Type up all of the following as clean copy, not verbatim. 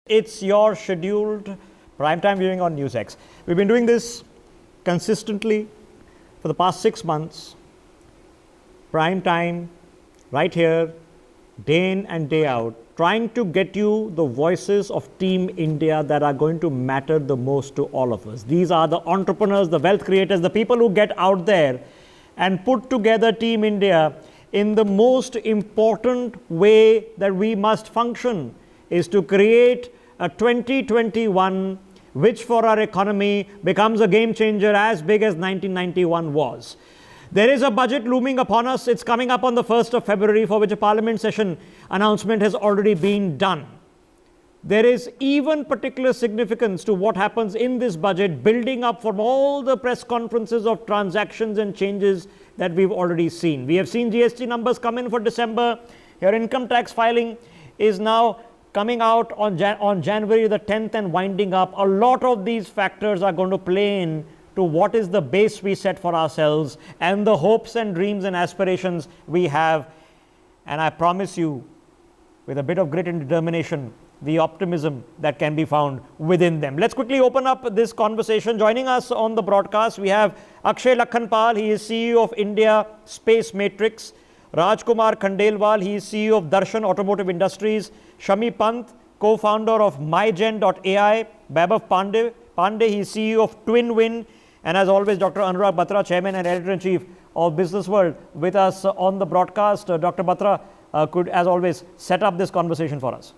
It's your scheduled primetime viewing on NewsX. We've been doing this consistently for the past 6 months. Prime time, right here, day in and day out, trying to get you the voices of Team India that are going to matter the most to all of us. These are the entrepreneurs, the wealth creators, the people who get out there and put together Team India in the most important way that we must function, is to create a 2021 which for our economy becomes a game changer as big as 1991 was. There is a budget looming upon us. It's coming up on the 1st of February, for which a parliament session announcement has already been done. There is even particular significance to what happens in this budget, building up from all the press conferences of transactions and changes that we've already seen. We have seen GST numbers come in for December. Your income tax filing is now coming out on January the 10th and winding up. A lot of these factors are going to play in to what is the base we set for ourselves and the hopes and dreams and aspirations we have. And I promise you, with a bit of grit and determination, the optimism that can be found within them. Let's quickly open up this conversation. Joining us on the broadcast, we have Akshay Lakhanpal. He is CEO of India Space Matrix. Rajkumar Khandelwal, he is CEO of Darshan Automotive Industries. Shami Pant, co-founder of MyGen.ai. Babav Pandey, he is CEO of TwinWin. And as always, Dr. Anurag Batra, Chairman and Editor-in-Chief of Business World, with us on the broadcast. Dr. Batra could, as always, set up this conversation for us.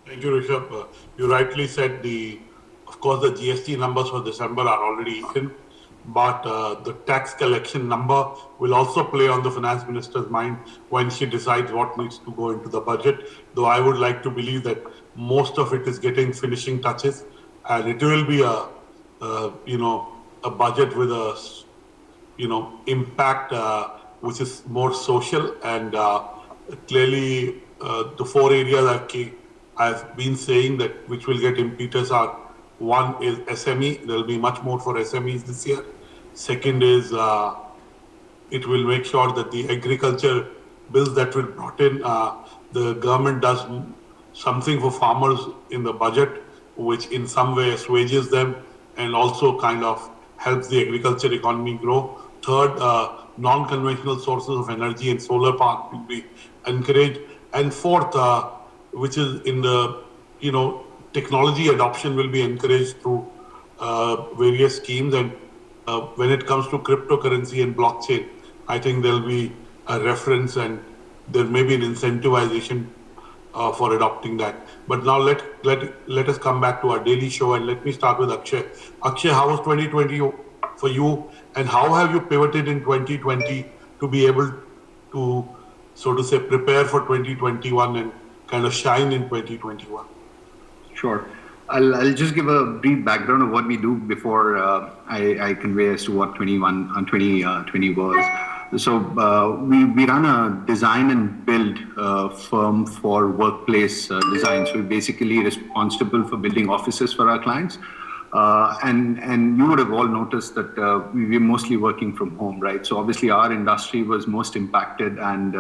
Thank you, Rishabh. You rightly said, of course, the GST numbers for December are already in, but the tax collection number will also play on the finance minister's mind when she decides what needs to go into the budget. Though I would like to believe that most of it is getting finishing touches, and it will be a budget with a impact which is more social, and clearly the 4 areas I've been saying that which will get impetus are: one is SME. There will be much more for SMEs this year. Second is it will make sure that the agriculture bills that will brought in, the government does something for farmers in the budget, which in some way assuages them and also kind of helps the agriculture economy grow. Third, non-conventional sources of energy and solar power will be encouraged. And fourth, which is in the, technology adoption will be encouraged through various schemes. And when it comes to cryptocurrency and blockchain, I think there'll be a reference and there may be an incentivization for adopting that. But now let us come back to our daily show, and let me start with Akshay. Akshay, how was 2020 for you, and how have you pivoted in 2020 to be able to, so to say, prepare for 2021 and kind of shine in 2021? Sure. I'll just give a brief background of what we do before I convey as to what 2020 was. So we run a design and build firm for workplace design. So we're basically responsible for building offices for our clients. And you would have all noticed that we're mostly working from home, right? So obviously our industry was most impacted, and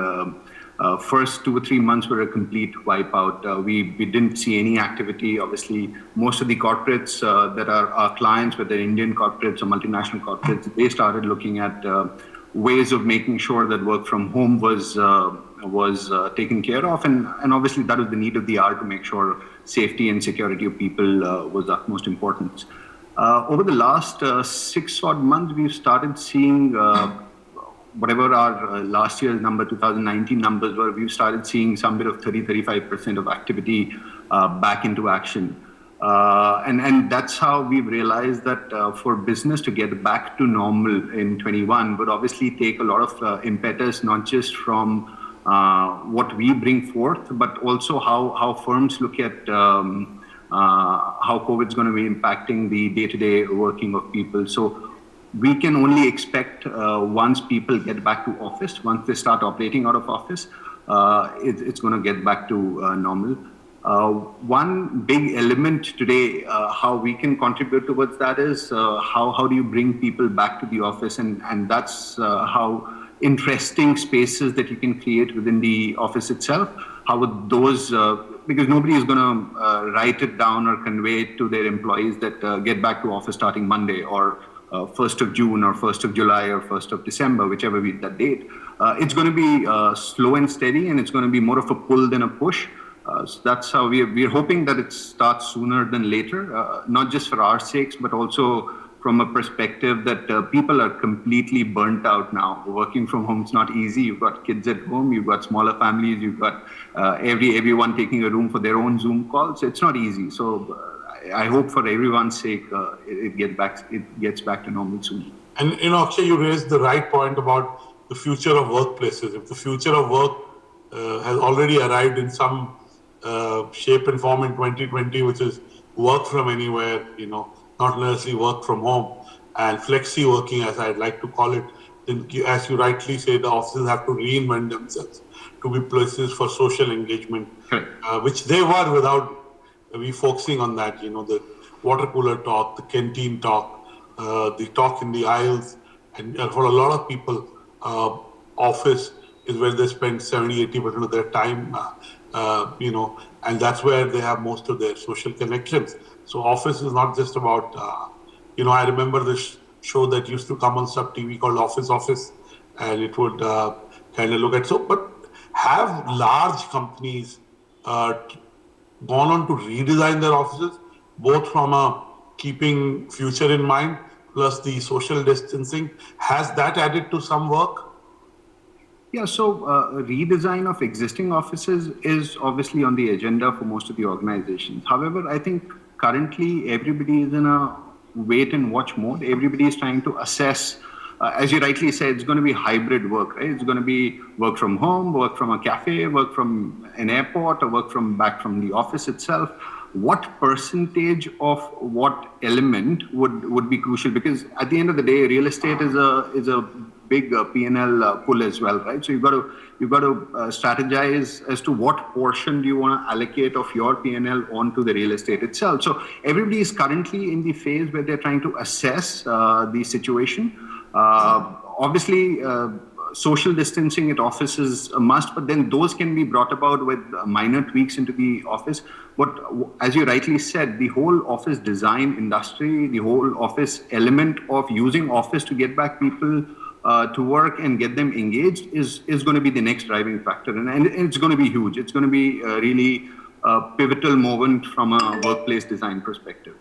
first 2 or 3 months were a complete wipeout. We didn't see any activity. Obviously, most of the corporates that are our clients, whether Indian corporates or multinational corporates, they started looking at ways of making sure that work from home was taken care of. And obviously, that was the need of the hour to make sure safety and security of people was utmost importance. Over the last 6 odd months, we've started seeing whatever our last year's number, 2019 numbers were, we've started seeing some bit of 30-35% of activity back into action. And that's how we've realized that for business to get back to normal in 21 would obviously take a lot of impetus, not just from what we bring forth, but also how firms look at how COVID's going to be impacting the day-to-day working of people. So we can only expect once people get back to office, once they start operating out of office, it's going to get back to normal. One big element today, how we can contribute towards that is how do you bring people back to the office, and that's how interesting spaces that you can create within the office itself, how would those because nobody is going to write it down or convey it to their employees that get back to office starting Monday or 1st of June or 1st of July or 1st of December, whichever be that date. It's going to be slow and steady, and it's going to be more of a pull than a push. So that's how we're hoping that it starts sooner than later, not just for our sakes, but also from a perspective that people are completely burnt out now. Working from home is not easy. You've got kids at home, you've got smaller families, you've got everyone taking a room for their own Zoom calls. It's not easy. So I hope for everyone's sake, it gets back to normal soon. And Akshay, you raised the right point about the future of workplaces. If the future of work has already arrived in some shape and form in 2020, which is work from anywhere, not necessarily work from home, and flexi working, as I'd like to call it, then as you rightly say, the offices have to reinvent themselves to be places for social engagement, which they were without we focusing on that, the water cooler talk, the canteen talk, the talk in the aisles, and for a lot of people, office is where they spend 70-80% of their time, and that's where they have most of their social connections. So office is not just about, I remember this show that used to come on Sub TV called Office, and it would kind of look at, but have large companies gone on to redesign their offices, both from a keeping future in mind, plus the social distancing? Has that added to some work? Yeah, so redesign of existing offices is obviously on the agenda for most of the organizations. However, I think currently everybody is in a wait and watch mode. Everybody is trying to assess, as you rightly said, it's going to be hybrid work, right? It's going to be work from home, work from a cafe, work from an airport, or work from back from the office itself. What percentage of what element would be crucial? Because at the end of the day, real estate is a big P&L pull as well, right? So you've got to strategize as to what portion do you want to allocate of your P&L onto the real estate itself. So everybody is currently in the phase where they're trying to assess the situation. Obviously, social distancing at office is a must, but then those can be brought about with minor tweaks into the office. But as you rightly said, the whole office design industry, the whole office element of using office to get back people to work and get them engaged is going to be the next driving factor. And it's going to be huge. It's going to be really a pivotal moment from a workplace design perspective.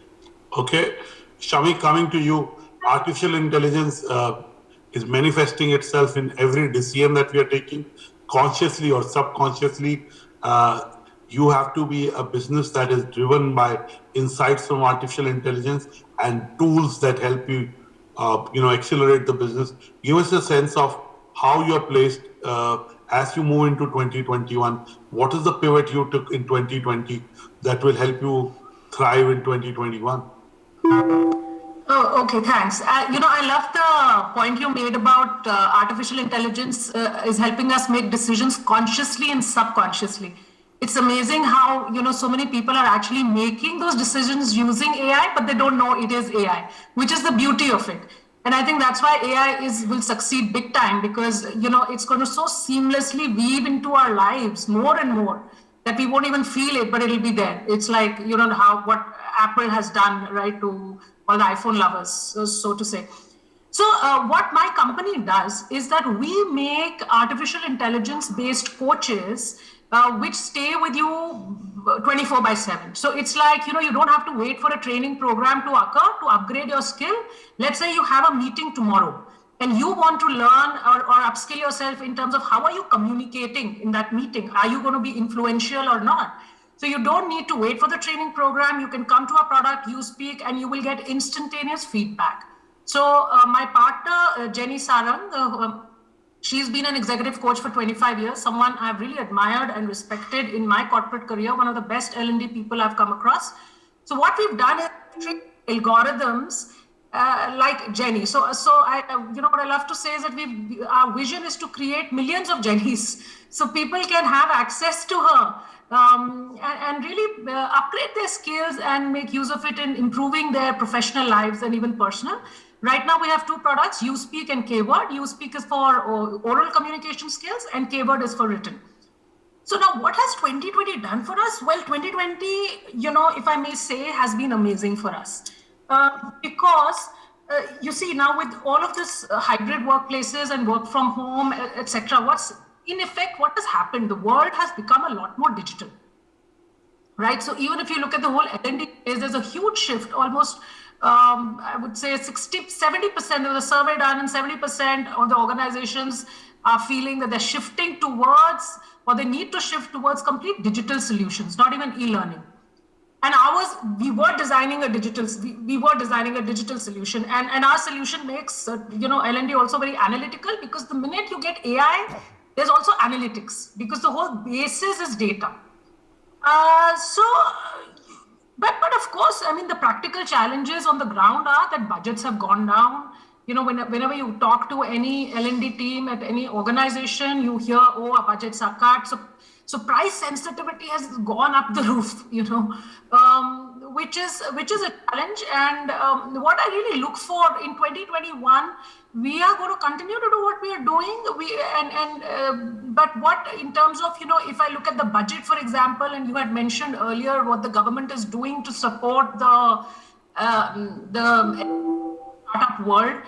Okay. Shami, coming to you, artificial intelligence is manifesting itself in every decision that we are taking, consciously or subconsciously. You have to be a business that is driven by insights from artificial intelligence and tools that help you accelerate the business. Give us a sense of how you're placed as you move into 2021. What is the pivot you took in 2020 that will help you thrive in 2021? Oh, okay, thanks. I love the point you made about artificial intelligence is helping us make decisions consciously and subconsciously. It's amazing how, so many people are actually making those decisions using AI, but they don't know it is AI, which is the beauty of it. And I think that's why AI will succeed big time, because, it's going to so seamlessly weave into our lives more and more that we won't even feel it, but it'll be there. It's like, what Apple has done, right, to all the iPhone lovers, so to say. So what my company does is that we make artificial intelligence-based coaches which stay with you 24/7. So it's like, you don't have to wait for a training program to occur to upgrade your skill. Let's say you have a meeting tomorrow and you want to learn or upskill yourself in terms of how are you communicating in that meeting? Are you going to be influential or not? So you don't need to wait for the training program. You can come to our product, you speak, and you will get instantaneous feedback. So my partner, Jenny Sarang, she's been an executive coach for 25 years, someone I've really admired and respected in my corporate career, one of the best L&D people I've come across. So what we've done is treat algorithms like Jenny. So I, what I love to say is that our vision is to create millions of Jennys so people can have access to her and really upgrade their skills and make use of it in improving their professional lives and even personal. Right now, we have two products, YouSpeak and Kword. YouSpeak is for oral communication skills and Kword is for written. So now what has 2020 done for us? Well, 2020, if I may say, has been amazing for us. Because you see now with all of this hybrid workplaces and work from home, etc., what has happened? The world has become a lot more digital. Right. So even if you look at the whole L&D space, there's a huge shift. Almost, I would say 70% of the survey done, and 70% of the organizations are feeling that they're shifting towards, or they need to shift towards complete digital solutions, not even e-learning. And we were designing a digital solution, and our solution makes L&D also very analytical, because the minute you get AI, there's also analytics, because the whole basis is data. But of course, I mean, the practical challenges on the ground are that budgets have gone down. Whenever you talk to any L&D team at any organization, you hear, oh, our budgets are cut. So price sensitivity has gone up the roof, which is a challenge. And what I really look for in 2021, we are going to continue to do what we are doing. But what in terms of, if I look at the budget, for example, and you had mentioned earlier what the government is doing to support the startup world.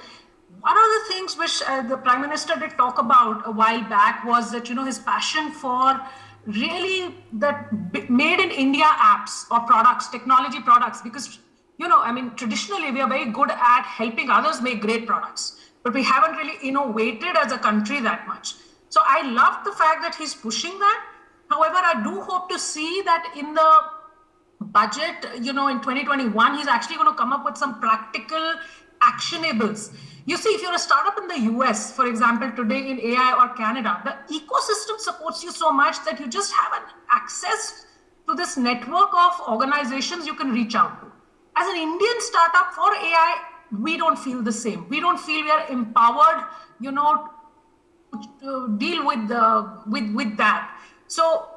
One of the things which the Prime Minister did talk about a while back was that, his passion for really that made in India apps or products, technology products, because, traditionally we are very good at helping others make great products, but we haven't really innovated as a country that much. So I love the fact that he's pushing that. However, I do hope to see that in the budget, in 2021, he's actually going to come up with some practical actionables. You see, if you're a startup in the US, for example, today in AI or Canada, the ecosystem supports you so much that you just have an access to this network of organizations you can reach out to. As an Indian startup for AI, we don't feel the same. We don't feel we are empowered, to deal with that. So,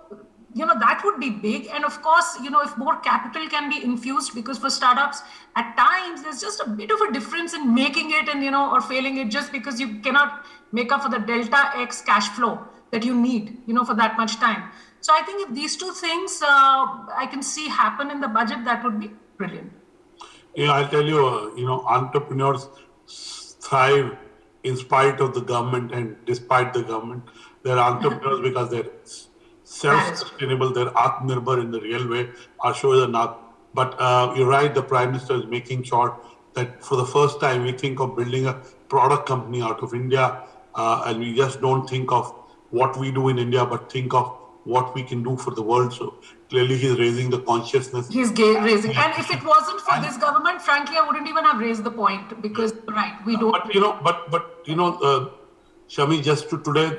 that would be big. And of course, if more capital can be infused, because for startups, at times, there's just a bit of a difference in making it and, or failing it, just because you cannot make up for the delta X cash flow that you need, for that much time. So I think if these two things I can see happen in the budget, that would be brilliant. Yeah, I'll tell you, entrepreneurs thrive in spite of the government and despite the government. They're entrepreneurs because they're self-sustainable, they're Atmanirbhar in the real way. Our shows are not. But you're right, the Prime Minister is making sure that for the first time we think of building a product company out of India, and we just don't think of what we do in India, but think of what we can do for the world. So clearly he's raising the consciousness. He's raising. And if it wasn't for this government, frankly, I wouldn't even have raised the point, because, right, we don't. But Shami, just to today,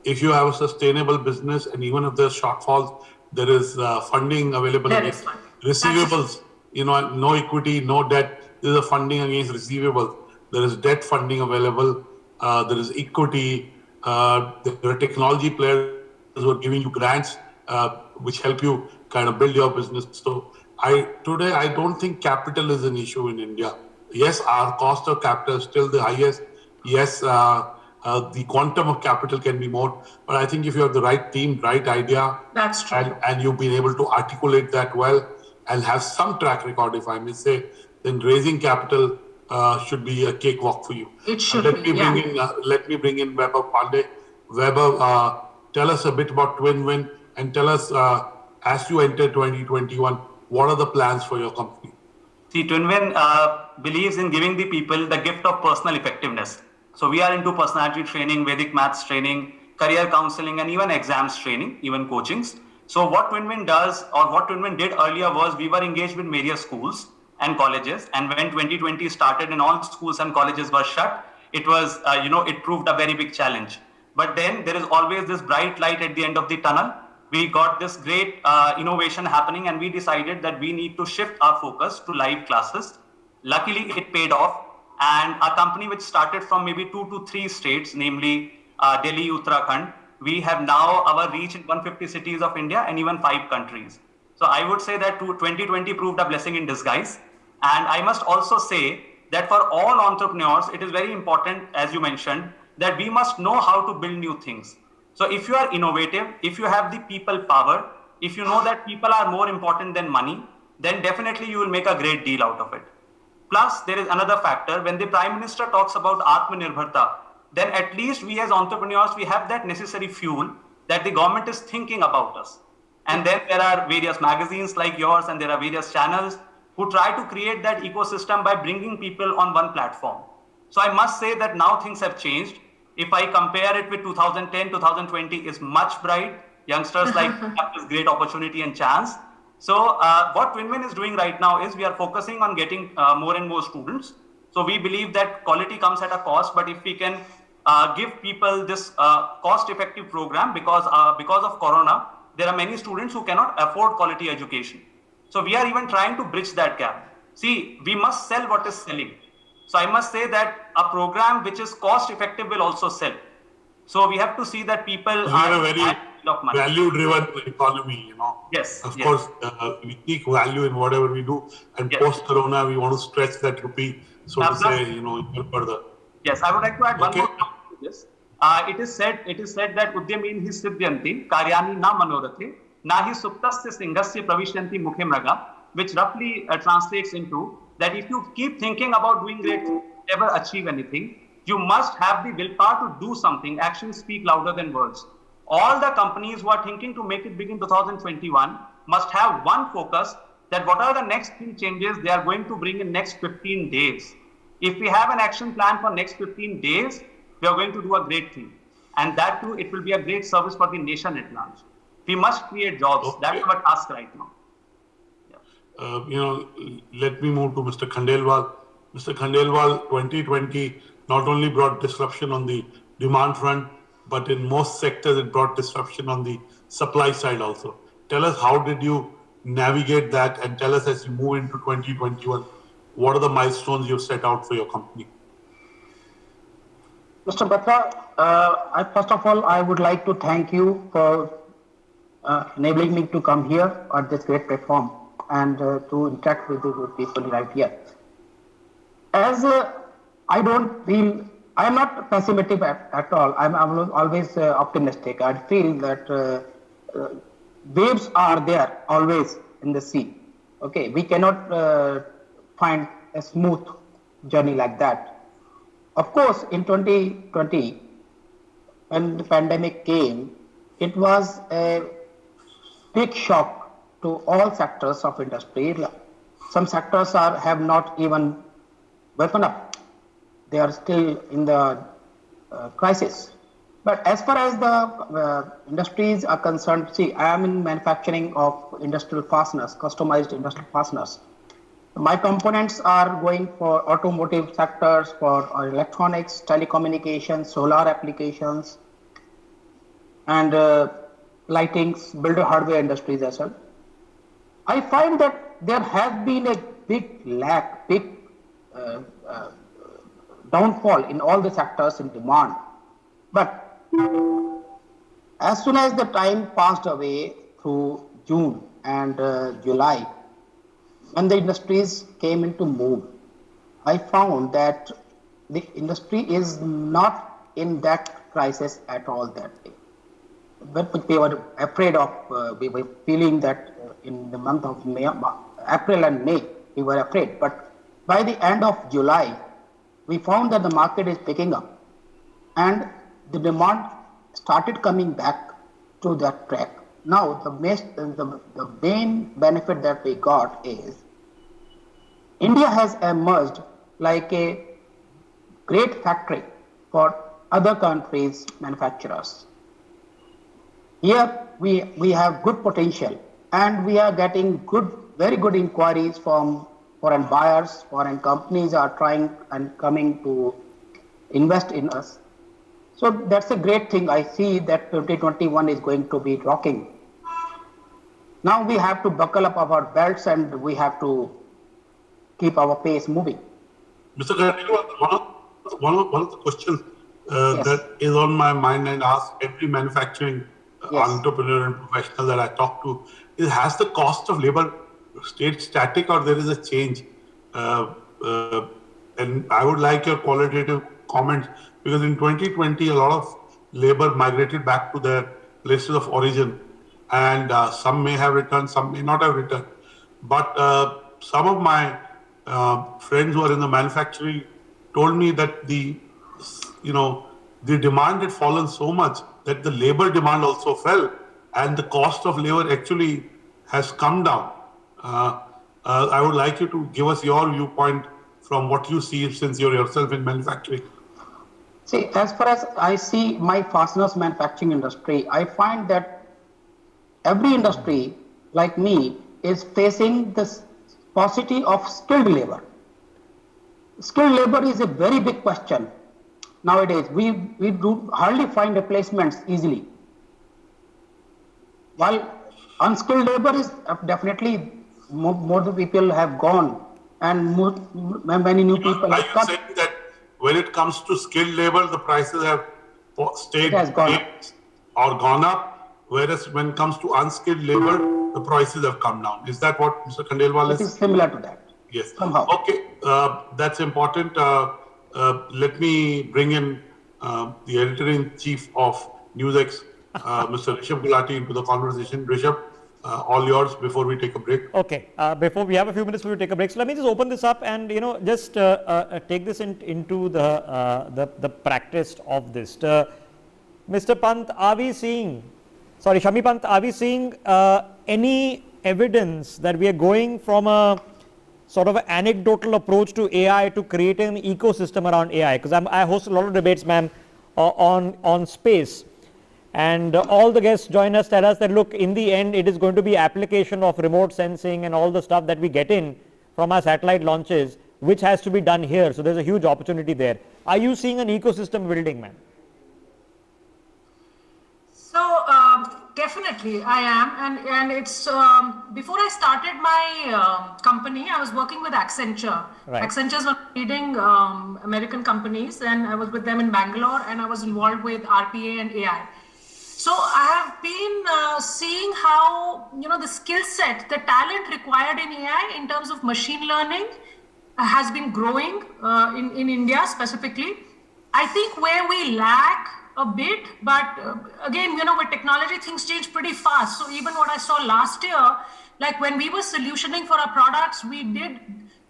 if you have a sustainable business and even if there's shortfalls, there is funding available. There is funding. Receivables, no equity, no debt. There is a funding against receivables. There is debt funding available. There is equity. There are technology players who are giving you grants, which help you kind of build your business. So today, I don't think capital is an issue in India. Yes, our cost of capital is still the highest. Yes, the quantum of capital can be more, but I think if you have the right team, right idea, that's true, and you've been able to articulate that well and have some track record, if I may say, then raising capital should be a cakewalk for you. It should let me bring in Vaibhav Pandey. Vaibhav, tell us a bit about TwinWin, and tell us, as you enter 2021, what are the plans for your company? See, TwinWin believes in giving the people the gift of personal effectiveness. So we are into personality training, Vedic maths training, career counseling, and even exams training, even coachings. So what TwinWin does, or what TwinWin did earlier, was we were engaged with various schools and colleges. And when 2020 started and all schools and colleges were shut, it was, it proved a very big challenge. But then there is always this bright light at the end of the tunnel. We got this great innovation happening, and we decided that we need to shift our focus to live classes. Luckily, it paid off. And a company which started from maybe 2 to 3 states, namely Delhi, Uttarakhand, we have now our reach in 150 cities of India and even 5 countries. So I would say that 2020 proved a blessing in disguise. And I must also say that for all entrepreneurs, it is very important, as you mentioned, that we must know how to build new things. So if you are innovative, if you have the people power, if you know that people are more important than money, then definitely you will make a great deal out of it. Plus, there is another factor. When the Prime Minister talks about Atmanirbharta, then at least we as entrepreneurs, we have that necessary fuel that the government is thinking about us. And then there are various magazines like yours, and there are various channels who try to create that ecosystem by bringing people on one platform. So I must say that now things have changed. If I compare it with 2010, 2020 is much bright. Youngsters like have this great opportunity and chance. So what WinWin is doing right now is we are focusing on getting more and more students. So we believe that quality comes at a cost, but if we can give people this cost-effective program, because of Corona, there are many students who cannot afford quality education. So we are even trying to bridge that gap. See, we must sell what is selling. So I must say that a program which is cost-effective will also sell. So we have to see that people We are a very of money. value-driven economy, you know. Yes. Of yes. course, we seek value in whatever we do, and Yes. post-corona, we want to stretch that rupee, so to say, you know, even further. Yes, I would like to add one Okay. more point to this. It is said that Udyamin hi siddhyanti karyani na manorathe na hi suptasya singhasya pravishyanti mukhe mraga, which roughly translates into that if you keep thinking about doing great things, never achieve anything, you must have the willpower to do something. Actions speak louder than words. All the companies who are thinking to make it big in 2021 must have one focus, that what are the next 3 changes they are going to bring in next 15 days. If we have an action plan for next 15 days, we are going to do a great thing. And that too, it will be a great service for the nation at large. We must create jobs. Okay. That's our task right now. You know, let me move to Mr. Khandelwal. Mr. Khandelwal, 2020 not only brought disruption on the demand front, but in most sectors it brought disruption on the supply side also. Tell us, how did you navigate that, and tell us, as you move into 2021, what are the milestones you've set out for your company? Mr. Batra, first of all, I would like to thank you for enabling me to come here at this great platform and to interact with the people right here. As I don't feel, I am not pessimistic at all. I'm always optimistic. I feel that waves are there always in the sea. Okay, we cannot find a smooth journey like that. Of course, in 2020, when the pandemic came, it was a big shock to all sectors of industry. Some sectors have not even woken up. They are still in the crisis. But as far as the industries are concerned, see, I am in manufacturing of industrial fasteners, customized industrial fasteners. My components are going for automotive sectors, for electronics, telecommunications, solar applications, and lightings, builder hardware industries as well. I find that there has been a big lack, big downfall in all the sectors in demand. But as soon as the time passed away through June and July, when the industries came into move, I found that the industry is not in that crisis at all that day. But we were afraid of, we were feeling that in the month of May, April and May, we were afraid. But by the end of July, we found that the market is picking up and the demand started coming back to that track. Now, the main benefit that we got is India has emerged like a great factory for other countries' manufacturers. Here we have good potential and we are getting very good inquiries from foreign buyers. Foreign companies are trying and coming to invest in us. So that's a great thing. I see that 2021 is going to be rocking. Now we have to buckle up our belts and we have to keep our pace moving. Mr. Khandelwal, one of the questions Yes. that is on my mind and ask every manufacturing Yes. entrepreneur and professional that I talk to is, has the cost of labor stayed static or there is a change? And I would like your qualitative comments, because in 2020, a lot of labor migrated back to their places of origin, and some may have returned, some may not have returned. But some of my friends who are in the manufacturing told me that the demand had fallen so much that the labor demand also fell, and the cost of labor actually has come down. I would like you to give us your viewpoint from what you see, since you're yourself in manufacturing. See, as far as I see my fasteners manufacturing industry, I find that every industry like me is facing this paucity of skilled labor. Skilled labor is a very big question nowadays. We do hardly find replacements easily. While unskilled labor is definitely more the people have gone, and many new people have come. Are you saying that when it comes to skilled labor, the prices have stayed or gone up, whereas when it comes to unskilled labor, the prices have come down? Is that what Mr. Khandelwal is? It is similar to that. Yes. Somehow. Okay, that's important. Let me bring in the editor-in-chief of NewsX, Mr. Rishabh Gulati, into the conversation. Rishabh, all yours before we take a break. Okay, before we have a few minutes before we take a break, so let me just open this up and just take this into the practice of this. Mr. Pant, Shami Pant, are we seeing any evidence that we are going from a sort of an anecdotal approach to AI to create an ecosystem around AI? Because I host a lot of debates, ma'am, on space. And all the guests join us, tell us that, look, in the end, it is going to be application of remote sensing and all the stuff that we get in from our satellite launches, which has to be done here. So there's a huge opportunity there. Are you seeing an ecosystem building, ma'am? So definitely I am, and it's before I started my company, I was working with Accenture. Right. Accenture is one of the leading American companies, and I was with them in Bangalore, and I was involved with RPA and AI. So I have been seeing how the skill set, the talent required in AI in terms of machine learning has been growing in India specifically. I think where we lack a bit, but again, with technology, things change pretty fast. So even what I saw last year, like when we were solutioning for our products, we did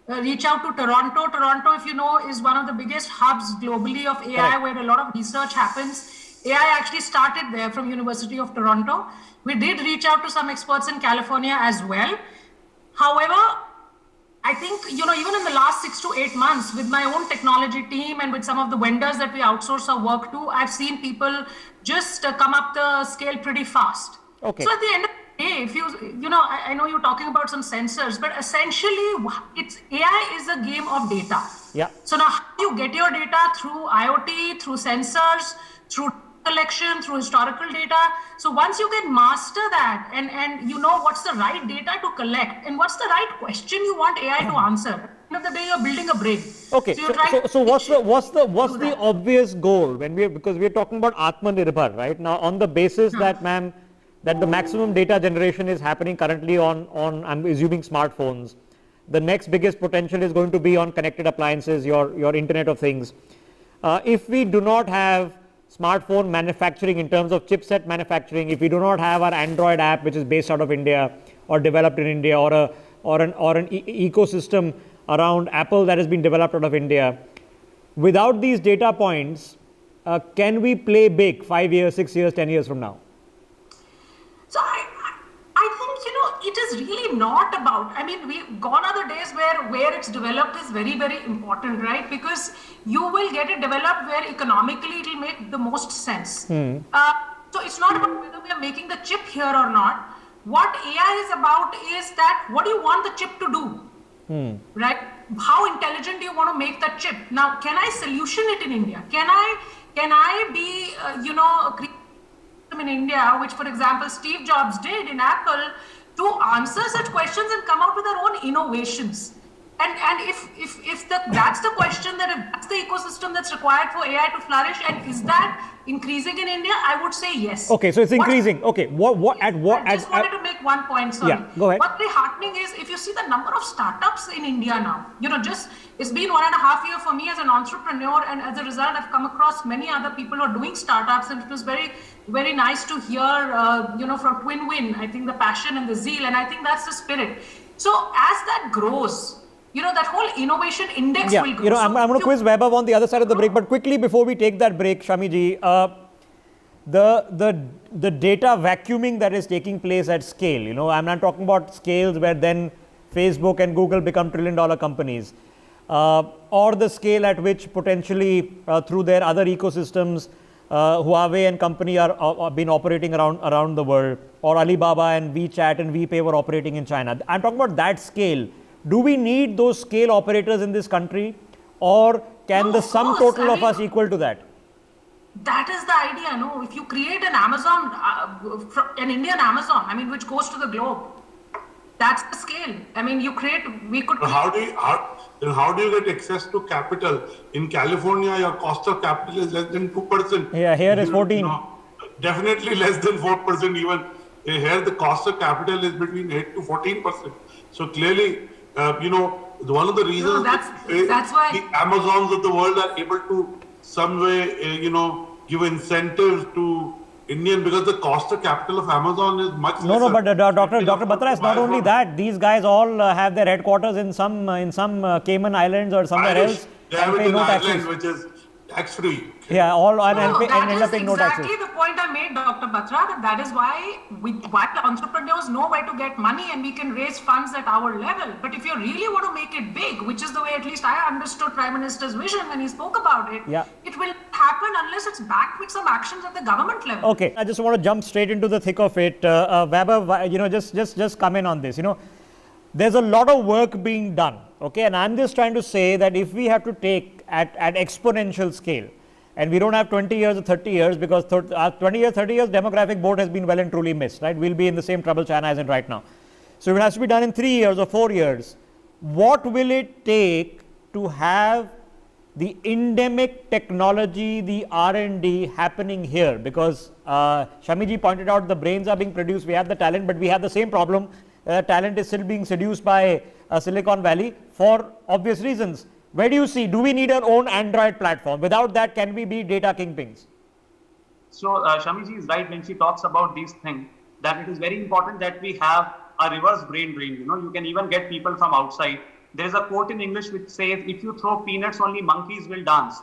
reach out to Toronto. Toronto, if you know, is one of the biggest hubs globally of AI, where a lot of research happens. AI actually started there from University of Toronto. We did reach out to some experts in California as well. However, I think, even in the last 6 to 8 months with my own technology team and with some of the vendors that we outsource our work to, I've seen people just come up the scale pretty fast. Okay. So at the end of the day, if I know you're talking about some sensors, but essentially AI is a game of data. Yeah. So now how you get your data through IoT, through sensors, through collection, through historical data. So once you can master that and you know what's the right data to collect and what's the right question you want AI to answer, at the end of the day, you're building a brain. Okay, so what's the obvious goal because we're talking about Atmanirbhar right now, on the basis that, ma'am, that the maximum data generation is happening currently on I'm assuming smartphones. The next biggest potential is going to be on connected appliances, your Internet of Things. If we do not have smartphone manufacturing in terms of chipset manufacturing, if we do not have our Android app, which is based out of India or developed in India, or an ecosystem around Apple that has been developed out of India, without these data points, can we play big 5 years, 6 years, 10 years from now? So I think, it is really not about, gone are the days where it's developed is very, very important, right? Because you will get it developed where economically it will make the most sense. So it's not about whether we are making the chip here or not. What AI is about is that what do you want the chip to do, right? How intelligent do you want to make that chip? Now, can I solution it in India? Can I be, in India, which for example Steve Jobs did in Apple, to answer such questions and come out with their own innovations. And if that's the question, that if that's the ecosystem that's required for AI to flourish, and is that increasing in India? I would say yes. Okay, so it's increasing. Okay, I just wanted to make one point. Sorry. Yeah, go ahead. What's very heartening is if you see the number of startups in India now. Just it's been 1.5 years for me as an entrepreneur, and as a result, I've come across many other people who are doing startups, and it was very, very nice to hear, from TwinWin. I think the passion and the zeal, and I think that's the spirit. So as that grows, that whole innovation index will grow. I'm going to quiz Vaibhav on the other side of the break, but quickly before we take that break, Shami ji, the data vacuuming that is taking place at scale, I'm not talking about scales where then Facebook and Google become trillion-dollar companies, or the scale at which potentially through their other ecosystems, Huawei and company are been operating around the world, or Alibaba and WeChat and WePay were operating in China. I'm talking about that scale. Do we need those scale operators in this country, or can the sum total of us equal to that? That is the idea, no? If you create an Amazon, an Indian Amazon, which goes to the globe, that's the scale. We could. How do you get access to capital? In California, your cost of capital is less than 2%. Yeah, here is 14. Definitely less than 4% even. Here the cost of capital is between 8 to 14%. So clearly, one of the reasons that's why the Amazons of the world are able to some way, give incentives to Indian, because the cost of capital of Amazon is much lesser. No, but Dr. Batra, it's not only that. These guys all have their headquarters in some Cayman Islands or somewhere else. They have and it pay in no Ireland, taxes. which is tax-free. Yeah, all and end up paying no taxes. Exactly the point I made, Dr. Batra. That is why the entrepreneurs know where to get money, and we can raise funds at our level. But if you really want to make it big, which is the way at least I understood Prime Minister's vision when he spoke about it, it will happen unless it's backed with some actions at the government level. Okay, I just want to jump straight into the thick of it. Vaibhav, just come in on this. There's a lot of work being done. Okay, and I'm just trying to say that if we have to take at exponential scale, and we don't have 20 years or 30 years, because 20 years, 30 years, demographic boat has been well and truly missed, right? We'll be in the same trouble China is in right now. So if it has to be done in 3 years or 4 years, what will it take to have the endemic technology, the R&D happening here? Because Shamiji pointed out the brains are being produced, we have the talent, but we have the same problem. Talent is still being seduced by Silicon Valley for obvious reasons. Where do you see, do we need our own Android platform? Without that, can we be data kingpins? So Shamiji is right when she talks about these things, that it is very important that we have a reverse brain drain. You can even get people from outside. There is a quote in English which says, if you throw peanuts, only monkeys will dance.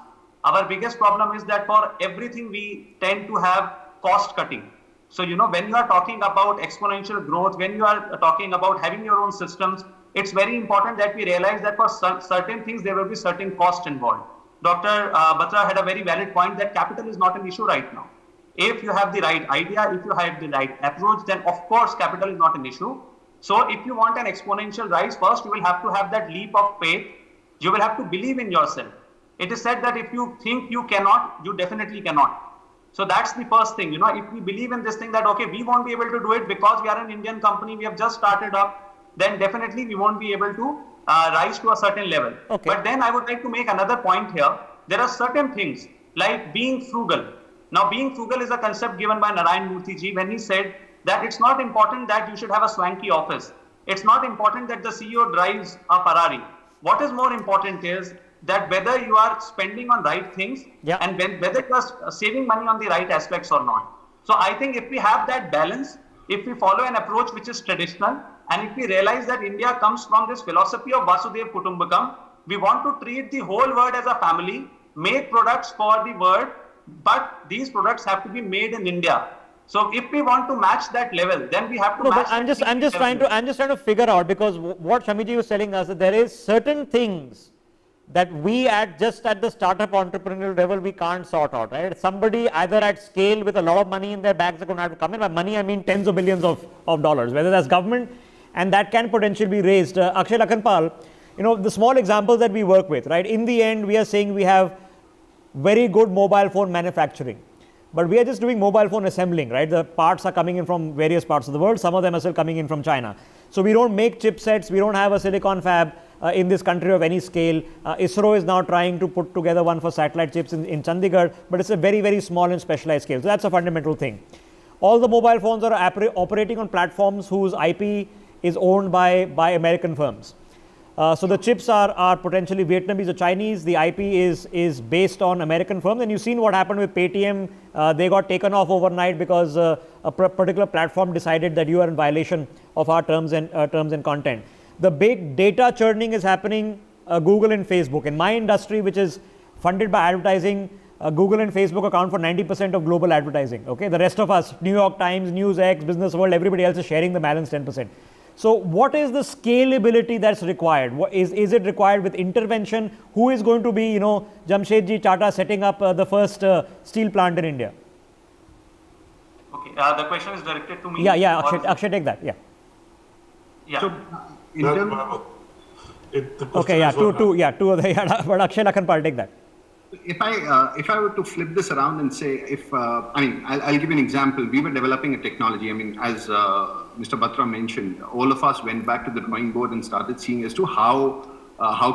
Our biggest problem is that for everything we tend to have cost cutting. So, when you are talking about exponential growth, when you are talking about having your own systems, it's very important that we realize that for certain things, there will be certain cost involved. Dr. Batra had a very valid point that capital is not an issue right now. If you have the right idea, if you have the right approach, then of course, capital is not an issue. So if you want an exponential rise, first, you will have to have that leap of faith. You will have to believe in yourself. It is said that if you think you cannot, you definitely cannot. So that's the first thing, if we believe in this thing that, okay, we won't be able to do it because we are an Indian company, we have just started up, then definitely we won't be able to rise to a certain level. Okay. But then I would like to make another point here. There are certain things like being frugal. Now, being frugal is a concept given by Narayan Murthy ji when he said that it's not important that you should have a swanky office. It's not important that the CEO drives a Ferrari. What is more important is that whether you are spending on right things and whether you are saving money on the right aspects or not. So I think if we have that balance, if we follow an approach which is traditional, and if we realize that India comes from this philosophy of Vasudhaiva Kutumbakam, we want to treat the whole world as a family, make products for the world, but these products have to be made in India. So if we want to match that level, then we have to match. But I'm just trying to figure out, because what Shamiji was telling us, that there is certain things that we at the startup entrepreneurial level, we can't sort out, right? Somebody either at scale with a lot of money in their bags are going to have to come in. By money, I mean tens of billions of dollars, whether that's government, and that can potentially be raised. Akshay Lakhanpal, the small examples that we work with, right? In the end, we are saying we have very good mobile phone manufacturing, but we are just doing mobile phone assembling, right? The parts are coming in from various parts of the world. Some of them are still coming in from China. So we don't make chipsets. We don't have a silicon fab. in this country of any scale. ISRO is now trying to put together one for satellite chips in Chandigarh, but it's a very, very small and specialized scale. So that's a fundamental thing. All the mobile phones are operating on platforms whose IP is owned by American firms. So the chips are potentially Vietnamese or Chinese. The IP is based on American firms. And you've seen what happened with Paytm. They got taken off overnight because a particular platform decided that you are in violation of our terms and content. The big data churning is happening Google and Facebook. In my industry, which is funded by advertising, Google and Facebook account for 90% of global advertising. Okay, the rest of us, New York Times, NewsX, Business World, everybody else is sharing the balance 10%. So what is the scalability that's required? Is it required with intervention? Who is going to be, Jamshedji Tata setting up the first steel plant in India? Okay, the question is directed to me. Yeah, Akshay, take that. Yeah. So, in terms, two other, but Akshay Lakhanpal, take that. if I were to flip this around and say, I'll give you an example. We were developing a technology. As Mr. Batra mentioned, all of us went back to the drawing board and started seeing as to how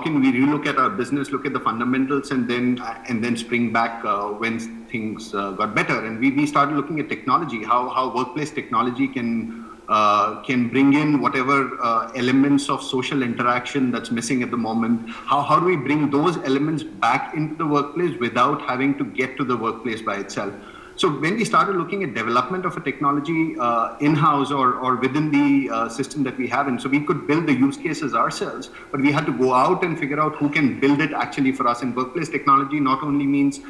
can we relook at our business, look at the fundamentals, and then spring back when things got better. And we started looking at technology, how workplace technology can bring in whatever elements of social interaction that's missing at the moment. How do we bring those elements back into the workplace without having to get to the workplace by itself? So when we started looking at development of a technology in-house or within the system that we have, and so we could build the use cases ourselves, but we had to go out and figure out who can build it actually for us. And workplace technology not only means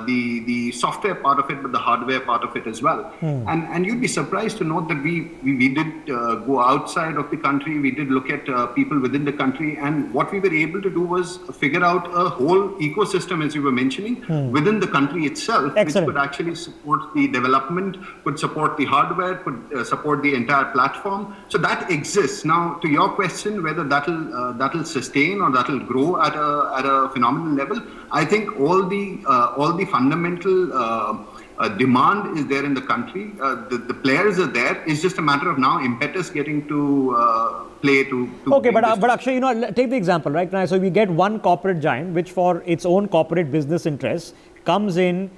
the software part of it, but the hardware part of it as well. And you'd be surprised to note that we did go outside of the country. We did look at people within the country, and what we were able to do was figure out a whole ecosystem, as you were mentioning, within the country itself, Excellent. which could actually support the development, could support the hardware, could support the entire platform. So that exists. Now, to your question, whether that'll sustain or that'll grow at a phenomenal level, I think all the fundamental demand is there in the country. The players are there. It's just a matter of now impetus getting to play to. Okay, but Akshay, take the example, right? Now, so we get one corporate giant, which for its own corporate business interests comes in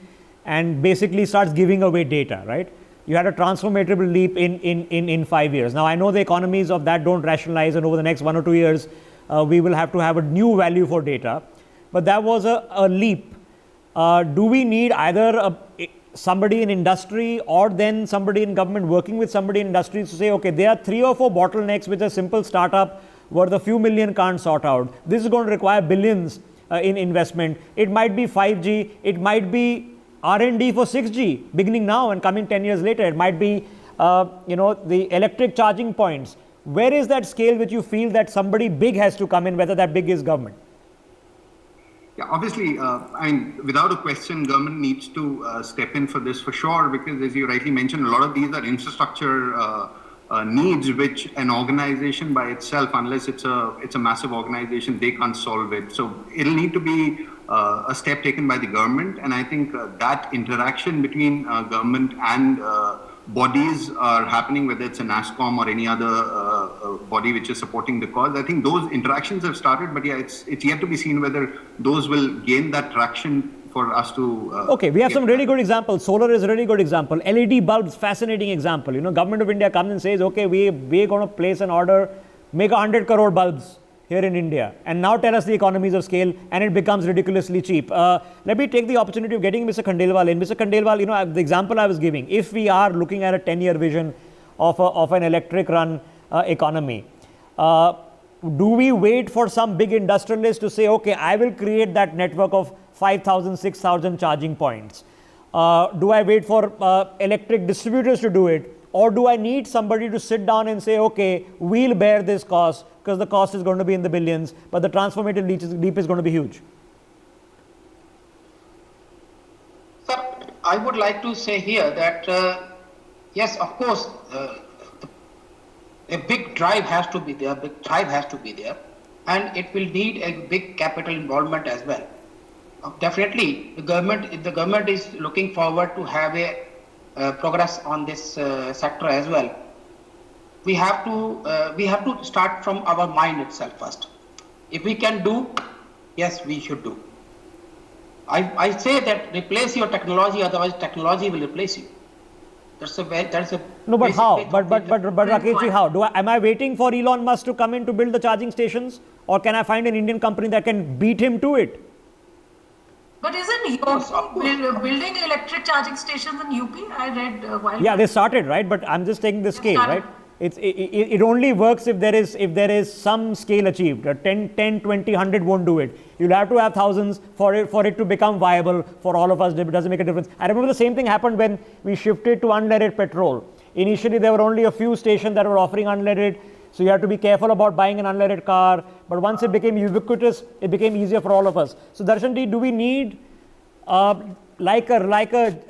and basically starts giving away data, right? You had a transformative leap in 5 years. Now, I know the economies of that don't rationalize, and over the next 1 or 2 years, we will have to have a new value for data. But that was a leap. Do we need either somebody in industry or then somebody in government working with somebody in industry to say, okay, there are 3 or 4 bottlenecks which a simple startup worth a few million can't sort out. This is going to require billions in investment. It might be 5G. It might be R&D for 6G beginning now and coming 10 years later. It might be, the electric charging points. Where is that scale which you feel that somebody big has to come in, whether that big is government? Yeah, obviously, without a question, government needs to step in for this for sure, because as you rightly mentioned, a lot of these are infrastructure needs which an organization by itself, unless it's a massive organization, they can't solve it. So it'll need to be a step taken by the government, and I think that interaction between government and bodies are happening, whether it's a NASSCOM or any other body which is supporting the cause. I think those interactions have started, but it's yet to be seen whether those will gain that traction for us to... Okay, we have some really good examples. Solar is a really good example. LED bulbs, fascinating example. Government of India comes and says, okay, we're going to place an order, make 100 crore bulbs here in India, and now tell us the economies of scale, and it becomes ridiculously cheap. Let me take the opportunity of getting Mr. Khandelwal in. Mr. Khandelwal, the example I was giving, if we are looking at a 10-year vision of an electric run economy, do we wait for some big industrialist to say, okay, I will create that network of 5,000, 6,000 charging points? Do I wait for electric distributors to do it? Or do I need somebody to sit down and say, okay, we'll bear this cost because the cost is going to be in the billions, but the transformative leap is going to be huge? Sir, I would like to say here that, yes, of course, a big drive has to be there, and it will need a big capital involvement as well. Definitely, the government is looking forward to have a progress on this sector as well. We have to start from our mind itself first. If we can do, yes, we should do. I say that replace your technology, otherwise technology will replace you. That's a No, but basic how? way to But think about it. Rakesh ji, how? Am I waiting for Elon Musk to come in to build the charging stations, or can I find an Indian company that can beat him to it? But isn't building electric charging stations in UP? I read a while Yeah, back. they started, right? But I'm just taking the scale, started. right? It only works if there is some scale achieved. 10, 20, 100 won't do it. You'll have to have thousands for it to become viable for all of us. It doesn't make a difference. I remember the same thing happened when we shifted to unleaded petrol. Initially, there were only a few stations that were offering unleaded, so you have to be careful about buying an unleaded car. But once it became ubiquitous, it became easier for all of us. So Darshanji, do we need like a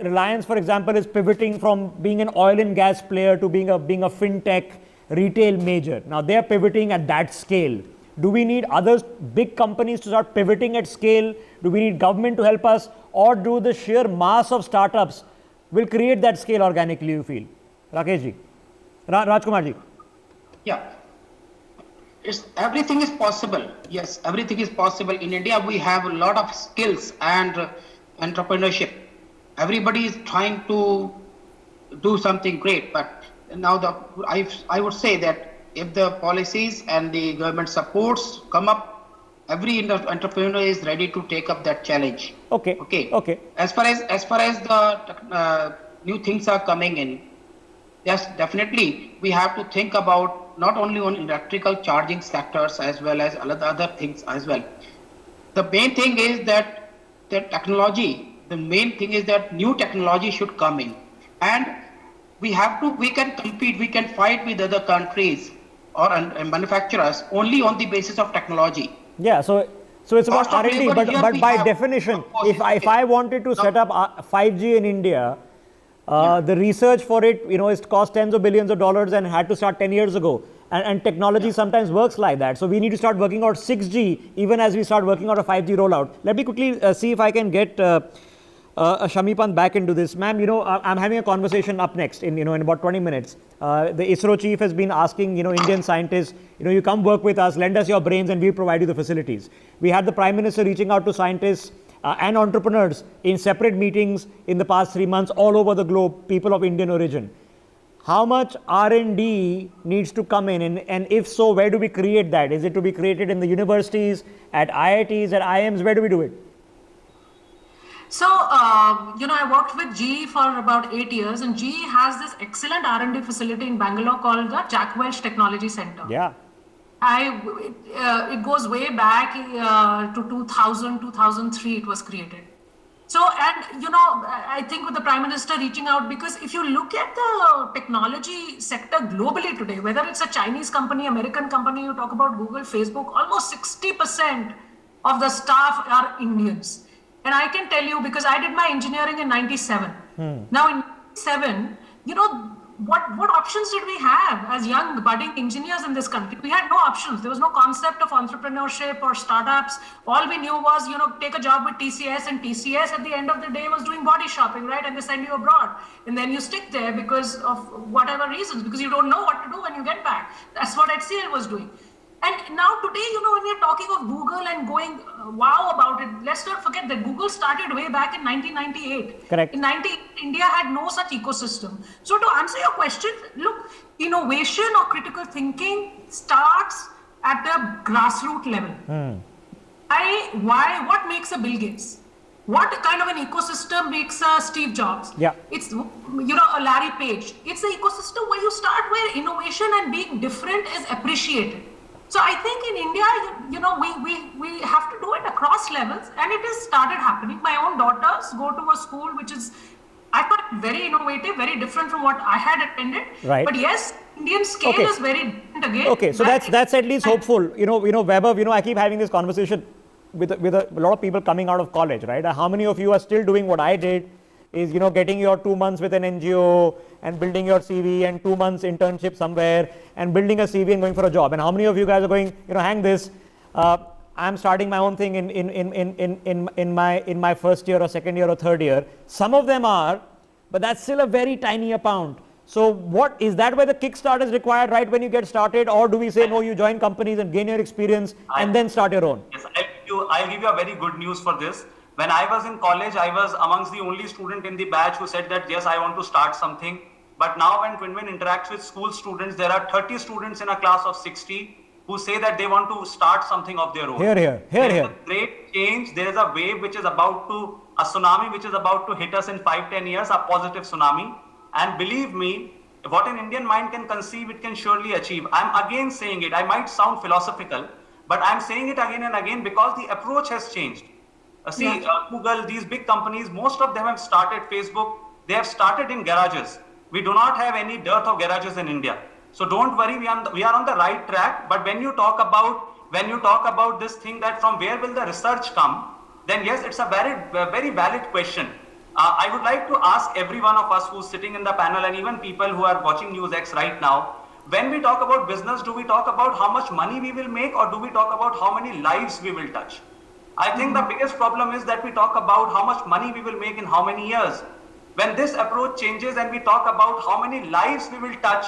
Reliance, for example, is pivoting from being an oil and gas player to being a fintech retail major. Now they are pivoting at that scale. Do we need other big companies to start pivoting at scale? Do we need government to help us, or do the sheer mass of startups will create that scale organically? You feel, Rakesh ji, Rajkumar ji? Yeah. Everything is possible. Yes, everything is possible. In India, we have a lot of skills and entrepreneurship. Everybody is trying to do something great, but now I would say that if the policies and the government supports come up, every entrepreneur is ready to take up that challenge. Okay. As far as the new things are coming in, yes, definitely we have to think about not only on electrical charging sectors as well as other things as well. The main thing is that the main thing is that new technology should come in, and we can compete, we can fight with other countries or manufacturers only on the basis of technology. Yeah, so it's about Cost of R&D, labor but here we by have, definition, of course, if I wanted to set up 5G in India, the research for it, it cost tens of billions of dollars and had to start 10 years ago. And technology sometimes works like that. So we need to start working out 6G even as we start working out a 5G rollout. Let me quickly see if I can get Shami Pant back into this. Ma'am, I'm having a conversation up next in about 20 minutes. The ISRO chief has been asking, Indian scientists, you come work with us, lend us your brains and we'll provide you the facilities. We had the Prime Minister reaching out to scientists and entrepreneurs in separate meetings in the past 3 months all over the globe, people of Indian origin. How much R&D needs to come in, and if so, where do we create that? Is it to be created in the universities, at IITs, at IIMs? Where do we do it? So, I worked with GE for about 8 years, and GE has this excellent R&D facility in Bangalore called the Jack Welch Technology Center. Yeah. It goes way back to 2000, 2003 it was created. So, and I think with the Prime Minister reaching out, because if you look at the technology sector globally today, whether it's a Chinese company, American company, you talk about Google, Facebook, almost 60% of the staff are Indians. And I can tell you, because I did my engineering in 97. Now in 97, what options did we have as young budding engineers in this country? We had no options. There was no concept of entrepreneurship or startups. All we knew was, take a job with TCS, and TCS at the end of the day was doing body shopping, right? And they send you abroad. And then you stick there because of whatever reasons, because you don't know what to do when you get back. That's what HCL was doing. And now today, when we're talking of Google and going wow about it, let's not forget that Google started way back in 1998. Correct. In 1998, India had no such ecosystem. So to answer your question, look, innovation or critical thinking starts at a grassroots level. What makes a Bill Gates? What kind of an ecosystem makes a Steve Jobs? Yeah. It's, a Larry Page. It's the ecosystem where you start, where innovation and being different is appreciated. So I think in India, we have to do it across levels, and it has started happening. My own daughters go to a school which is, I thought, very innovative, very different from what I had attended. Right. But yes, Indian scale is very different again. Okay, so that's at least hopeful. Vaibhav, I keep having this conversation with a lot of people coming out of college, right? How many of you are still doing what I did? Is getting your 2 months with an NGO and building your CV and 2 months internship somewhere and building a CV and going for a job. And how many of you guys are going, hang this, I'm starting my own thing in my first year or second year or third year. Some of them are, but that's still a very tiny amount. So what is that where the kickstart is required right when you get started, or do we say no, you join companies and gain your experience and then start your own? Yes, I'll give you a very good news for this. When I was in college, I was amongst the only student in the batch who said that, yes, I want to start something. But now when TwinWin interacts with school students, there are 30 students in a class of 60 who say that they want to start something of their own. Here. There is a great change. There is a wave which is a tsunami which is about to hit us in 5-10 years, a positive tsunami. And believe me, what an Indian mind can conceive, it can surely achieve. I'm again saying it. I might sound philosophical, but I'm saying it again and again because the approach has changed. Google, these big companies, most of them have started. Facebook, they have started in garages. We do not have any dearth of garages in India. So don't worry, we are on the right track. But when you talk about this thing that from where will the research come, then yes, it's a very valid question. I would like to ask every one of us who's sitting in the panel and even people who are watching NewsX right now, when we talk about business, do we talk about how much money we will make, or do we talk about how many lives we will touch? I think the biggest problem is that we talk about how much money we will make in how many years. When this approach changes and we talk about how many lives we will touch,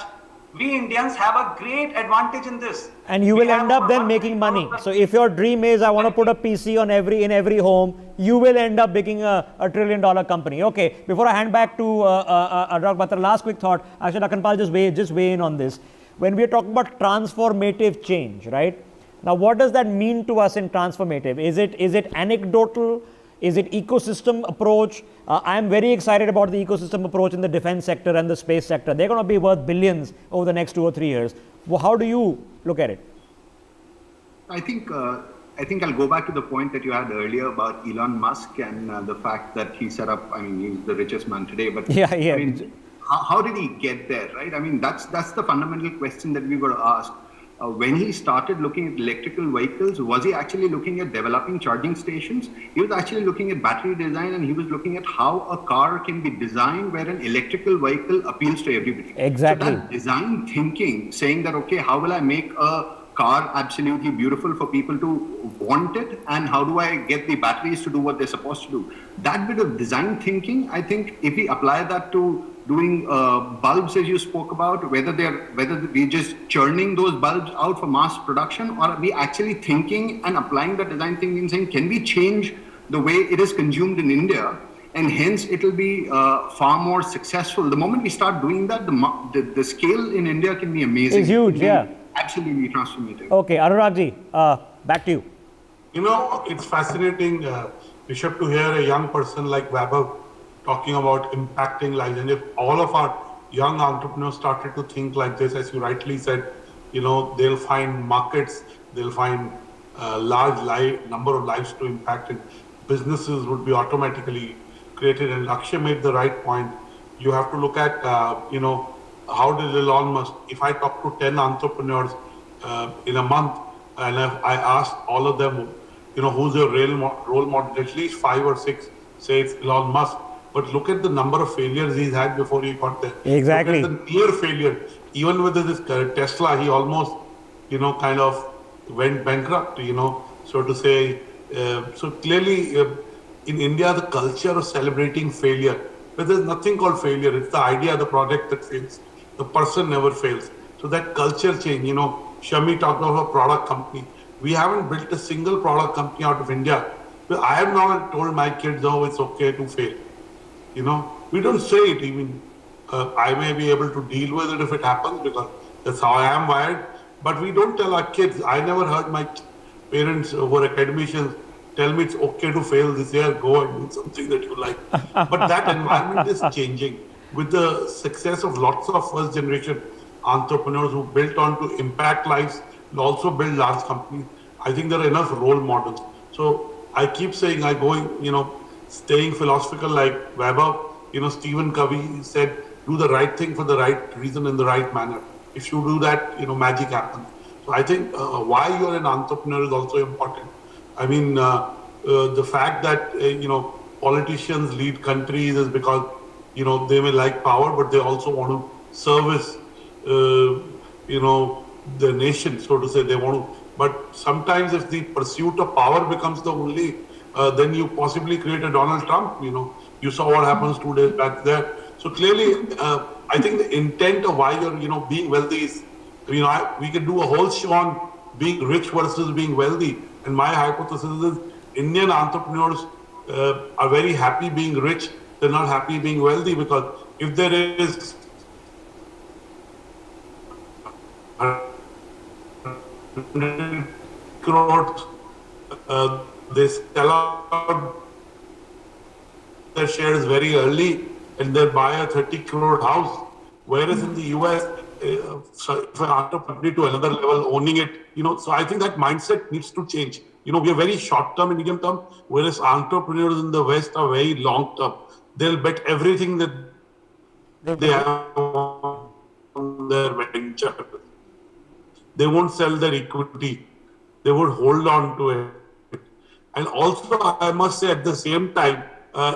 we Indians have a great advantage in this. And you will end up then making money. So if your dream is I want to put a PC in every home, you will end up making a $1 trillion company. Okay, before I hand back to Anurag Batra, last quick thought. Actually, Akanpal, just weigh in on this. When we are talking about transformative change, right? Now, what does that mean to us in transformative? Is it anecdotal? Is it ecosystem approach? I am very excited about the ecosystem approach in the defense sector and the space sector. They're going to be worth billions over the next 2 or 3 years. Well, how do you look at it? I think I'll go back to the point that you had earlier about Elon Musk and the fact that he set up, I mean, he's the richest man today, but yeah. I mean, how did he get there, right? I mean, that's the fundamental question that we were to ask. When he started looking at electrical vehicles, was he actually looking at developing charging stations? He was actually looking at battery design, and he was looking at how a car can be designed where an electrical vehicle appeals to everybody. Exactly. So that design thinking, saying that, okay, how will I make a car absolutely beautiful for people to want it, and how do I get the batteries to do what they're supposed to do? That bit of design thinking, I think if we apply that to doing bulbs, as you spoke about, whether we're just churning those bulbs out for mass production, or are we actually thinking and applying the design thinking, saying, can we change the way it is consumed in India? And hence, it will be far more successful. The moment we start doing that, the scale in India can be amazing. It's huge, yeah. Absolutely transformative. Okay, Anuragji, back to you. You know, it's fascinating, Rishabh, to hear a young person like Vaibhav talking about impacting lives. And if all of our young entrepreneurs started to think like this, as you rightly said, you know, they'll find markets, they'll find a large number of lives to impact, and businesses would be automatically created. And Lakshay made the right point. You have to look at, you know, how did Elon Musk, if I talk to 10 entrepreneurs in a month, and I asked all of them, you know, who's your role model, at least 5 or 6 say it's Elon Musk. But look at the number of failures he's had before he got there. Exactly. Look at the near failure. Even with this Tesla, he almost, you know, kind of went bankrupt, you know, so to say. So clearly, in India, the culture of celebrating failure, but there's nothing called failure. It's the idea, the project that fails. The person never fails. So that culture change, you know, Shami talked about a product company. We haven't built a single product company out of India. But I have not told my kids, oh, it's okay to fail. You know, we don't say it even. I may be able to deal with it if it happens because that's how I am wired. But we don't tell our kids. I never heard my parents who are academicians tell me it's okay to fail this year, go and do something that you like. But that environment is changing with the success of lots of first generation entrepreneurs who built on to impact lives and also build large companies. I think there are enough role models. So I keep saying, I go, you know, staying philosophical like Vaibhav, you know, Stephen Covey said, do the right thing for the right reason in the right manner. If you do that, you know, magic happens. So I think why you're an entrepreneur is also important. I mean, the fact that, you know, politicians lead countries is because, you know, they may like power, but they also want to service, you know, the nation, so to say. They want to, but sometimes if the pursuit of power becomes the only, then you possibly create a Donald Trump, you know. You saw what happens 2 days back there. So clearly, I think the intent of why you're, being wealthy is, we can do a whole show on being rich versus being wealthy. And my hypothesis is Indian entrepreneurs are very happy being rich. They're not happy being wealthy, because if there is crores, they sell out their shares very early and they buy a 30 crore house. Whereas in the US, if an entrepreneur to another level owning it, so I think that mindset needs to change. We are very short term and medium term, whereas entrepreneurs in the West are very long term. They'll bet everything that they have on their venture. They won't sell their equity. They would hold on to it. And also, I must say at the same time,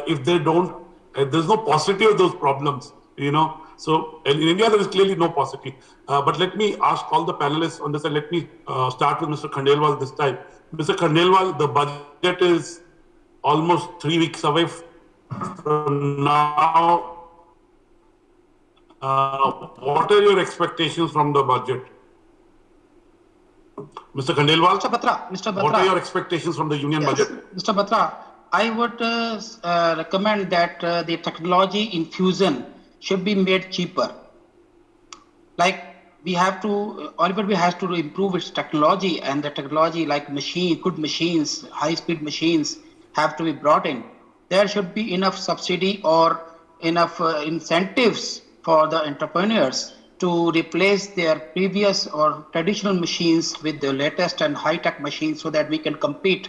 if they don't, there's no paucity of those problems, So in India, there is clearly no paucity. But let me ask all the panelists on this, and let me start with Mr. Khandelwal this time. Mr. Khandelwal, the budget is almost 3 weeks away from now. What are your expectations from the budget? Mr. Khandelwal? Mr. Batra. What are your expectations from the union budget? Mr. Batra, I would recommend that the technology infusion should be made cheaper. Like Oliver has to improve its technology, and the technology like good machines, high-speed machines have to be brought in. There should be enough subsidy or enough incentives for the entrepreneurs to replace their previous or traditional machines with the latest and high-tech machines, so that we can compete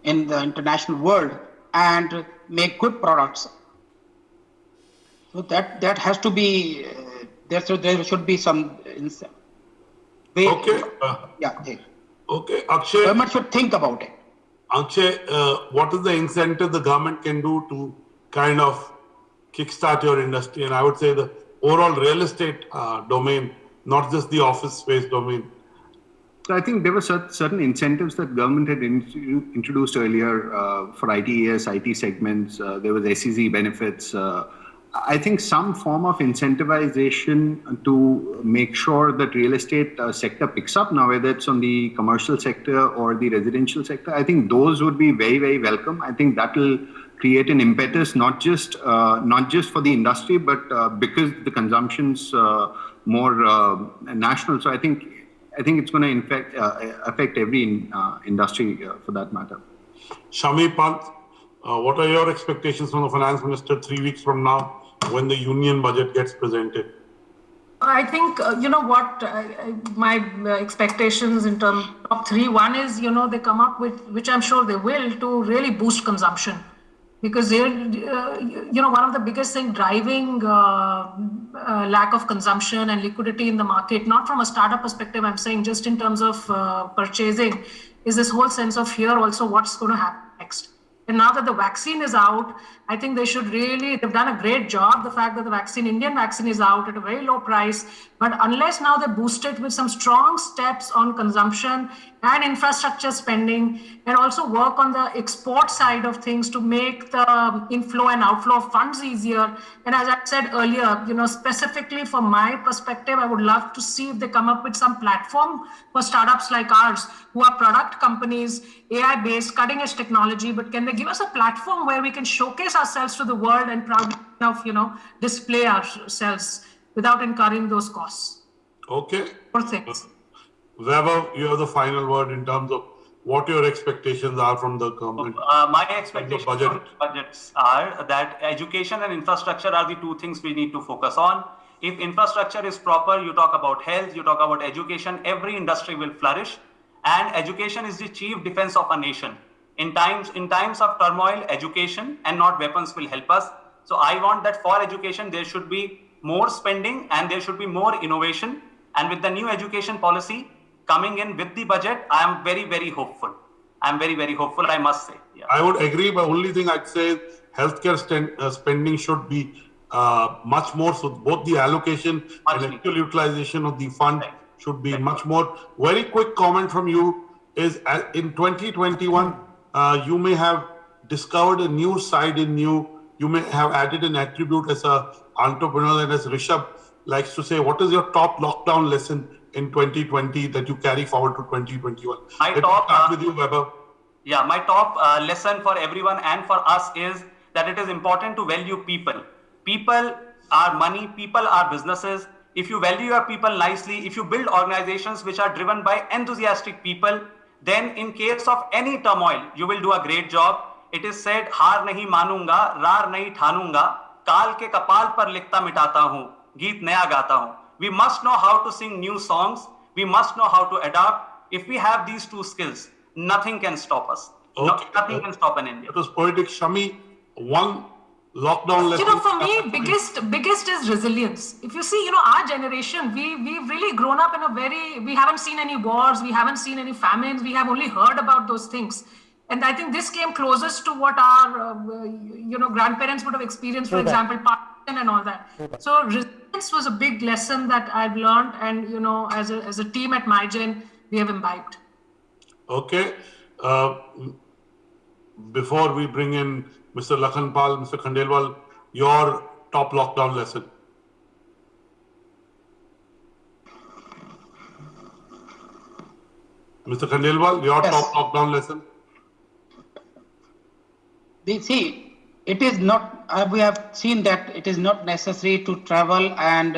in the international world and make good products. So that has to be, there should be some way. Okay. Okay, Akshay. Government should think about it. Akshay, what is the incentive the government can do to kind of kickstart your industry? And I would say the overall real estate domain, not just the office space domain. So I think there were certain incentives that government had introduced earlier for ITES, IT segments. There was SEZ benefits. I think some form of incentivization to make sure that real estate sector picks up now, whether it's on the commercial sector or the residential sector. I think those would be very, very welcome. I think that will create an impetus, not just for the industry, but because the consumption's more national. So I think it's going to affect every industry for that matter. Shami Pant, what are your expectations from the finance minister 3 weeks from now when the union budget gets presented? I think, my expectations in terms of top three, one is, they come up with, which I'm sure they will, to really boost consumption. Because they're, one of the biggest things driving lack of consumption and liquidity in the market, not from a startup perspective, I'm saying just in terms of purchasing, is this whole sense of fear also what's going to happen next. And now that the vaccine is out, I think they've done a great job. The fact that the Indian vaccine is out at a very low price, but unless now they boost it with some strong steps on consumption and infrastructure spending, and also work on the export side of things to make the inflow and outflow of funds easier. And as I said earlier, specifically from my perspective, I would love to see if they come up with some platform for startups like ours, who are product companies, AI-based, cutting-edge technology, but can they give us a platform where we can showcase ourselves to the world and proudly enough, display ourselves without incurring those costs? Okay. For things. Vaibhav, you have the final word in terms of what your expectations are from the government. My expectations from budgets are that education and infrastructure are the two things we need to focus on. If infrastructure is proper, you talk about health, you talk about education, every industry will flourish. And education is the chief defense of a nation. In times of turmoil, education and not weapons will help us. So I want that for education, there should be more spending and there should be more innovation. And with the new education policy coming in with the budget, I am very, very hopeful. I'm very, very hopeful, I must say. Yeah. I would agree, but only thing I'd say is healthcare spending should be much more. So both the allocation and actual utilization of the fund should be much more. Very quick comment from you is in 2021, you may have discovered a new side in you. You may have added an attribute as a entrepreneurs, and as Rishabh likes to say, what is your top lockdown lesson in 2020 that you carry forward to 2021? Let me start with you, Weber. Yeah, my top lesson for everyone and for us is that it is important to value people. People are money, people are businesses. If you value your people nicely, if you build organizations which are driven by enthusiastic people, then in case of any turmoil, you will do a great job. It is said, हार नहीं मानूंगा, रार नहीं ठानूंगा, काल के कपाल पर लिखता मिटाता हूँ, गीत नया गाता हूँ. We must know how to sing new songs. We must know how to adapt. If we have these two skills, nothing can stop us. Okay. Nothing can stop an India. It was poetic. Shami, one lockdown lesson. You know, for me, biggest is resilience. If you see, our generation, we've really grown up in we haven't seen any wars, we haven't seen any famines, we have only heard about those things. And I think this came closest to what our, grandparents would have experienced, for example, partition and all that. So resilience was a big lesson that I've learned, and as a team at MyGen, we have imbibed. Okay. Before we bring in Mr. Lakhanpal, Mr. Khandelwal, your top lockdown lesson. Mr. Khandelwal, your top lockdown lesson. See, it is not, we have seen that it is not necessary to travel and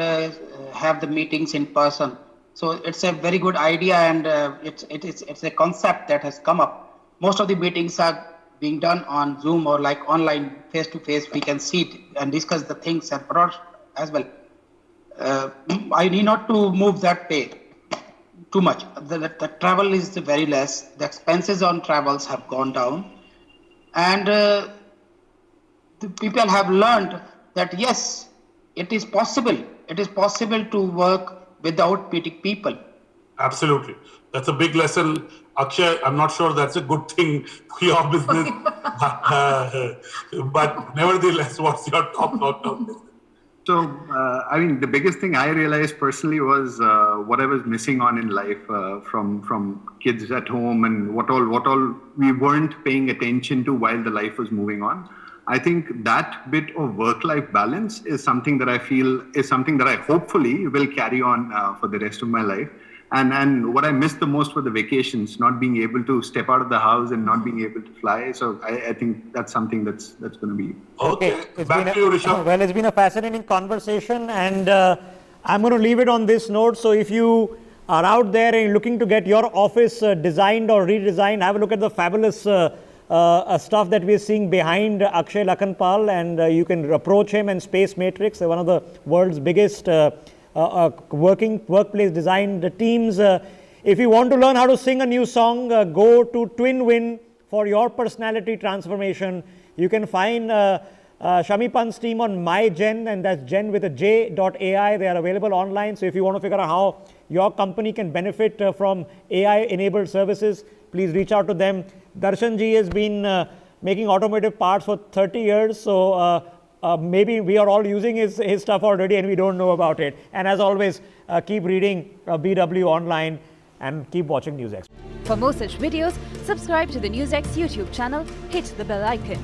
have the meetings in person. So it's a very good idea, and it's a concept that has come up. Most of the meetings are being done on Zoom or like online, face to face. We can see it and discuss the things abroad as well. I need not to move that way too much. The travel is very less. The expenses on travels have gone down. And the people have learned that yes, it is possible. It is possible to work without meeting people. Absolutely. That's a big lesson. Akshay, I'm not sure that's a good thing for your business. But nevertheless, what's your top lockdown lesson? So, the biggest thing I realized personally was what I was missing on in life from kids at home and what all we weren't paying attention to while the life was moving on. I think that bit of work-life balance is something that I feel is something that I hopefully will carry on for the rest of my life. And what I missed the most were the vacations, not being able to step out of the house and not being able to fly. So I think that's something that's going to be. Okay. Back to you, Rishabh. Well, it's been a fascinating conversation, and I'm going to leave it on this note. So if you are out there and looking to get your office designed or redesigned, have a look at the fabulous stuff that we're seeing behind Akshay Lakhanpal, and you can approach him and Space Matrix, one of the world's biggest workplace design teams. If you want to learn how to sing a new song, go to TwinWin for your personality transformation. You can find Shami Pant's team on MyGen, and that's Gen with a J.ai. They are available online. So if you want to figure out how your company can benefit from AI-enabled services, please reach out to them. Darshan ji has been making automotive parts for 30 years. So maybe we are all using his stuff already and we don't know about it. And as always, keep reading BW online and keep watching NewsX. For more such videos, subscribe to the NewsX YouTube channel, hit the bell icon.